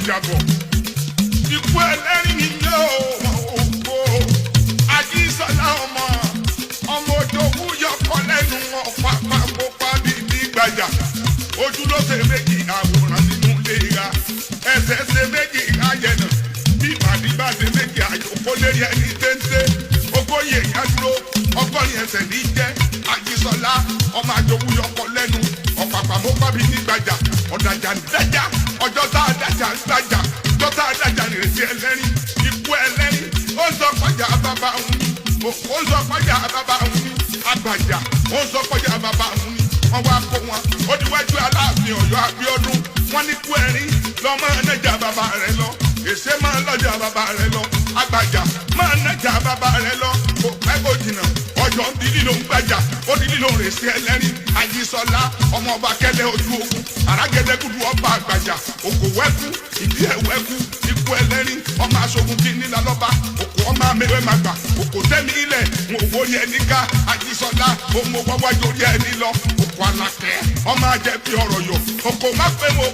gbàjà bọ̀. Ikú ẹlẹ́rìn ni yóò ògbó. Ajísọ́lá ọmọ òjòwú yọkọ lẹ́nu ọ̀pá pàpọ̀pá bíbí gbàjà. Ojú ló ṣe méjì àwòrán nínú ilé ra. Ẹsẹ̀ ṣe méjì ayẹ̀nà. Bí màdí bá ṣe méjì àyòkó lérí ẹni téńté. Ogóyè ìyá dúró. Ọgọ́rin ẹsẹ̀ ní jẹ́. Ajísọ́lá ọmọ àjòwú yọkọ lẹ́nu ọ̀pá pàpọ̀pá bíbí gbàjà. Ọ̀dàjà ń dájà. Ọjọ́ tá a dájà ń dájà. Ọjọ́ tá a dájà nìrètí ẹlẹ́rìn. Ikú ẹlẹ́rìn. Ó sọ kọjá bàbá òun. Ó sọ kọjá bàbá òun. Àgbàjà. Ó sọ kọjá bàbá òun. Wọ́n wá kó wọn. Ó diwájú Aláàfin Ọ̀yọ́ Abíọ́dún. Wọ́n ní kú ẹ̀rín lọ́mọ ẹnẹ́jà bàbá rẹ̀ lọ. Èsè máa ń lọ́jà bàbá rẹ̀ lọ. Àgbàjà máa ń nẹ́jà bàbá rẹ̀ lọ. Kò pẹ́ kò jìnnà. Ọjọ́ ń di lílo ń gbàjà. Ó di lílo rè sí ẹlẹ́rìn. Ajísọ́lá ọmọ ọba kẹlẹ́ ojú ogun. Àràgẹ́dẹ́gùdù ọba àgbàjà. Òkò wẹ́kú. Ìdí ẹ̀ wẹ́kú. Ikú ẹlẹ́rìn. Ọmọ aṣogun kí nílá lọ́ba. Òkò ọmọ amẹ́wẹ́ máa gbà. Òkò tẹ́mi ilẹ̀. Mo wo rí ẹni ká. Ajísọ́lá ọmọ wáwájú orí ẹni lọ. Òkò alakẹ́. Ọmọ ajẹ́ bí ọ̀rọ̀ yọ. Òkò má pé mo.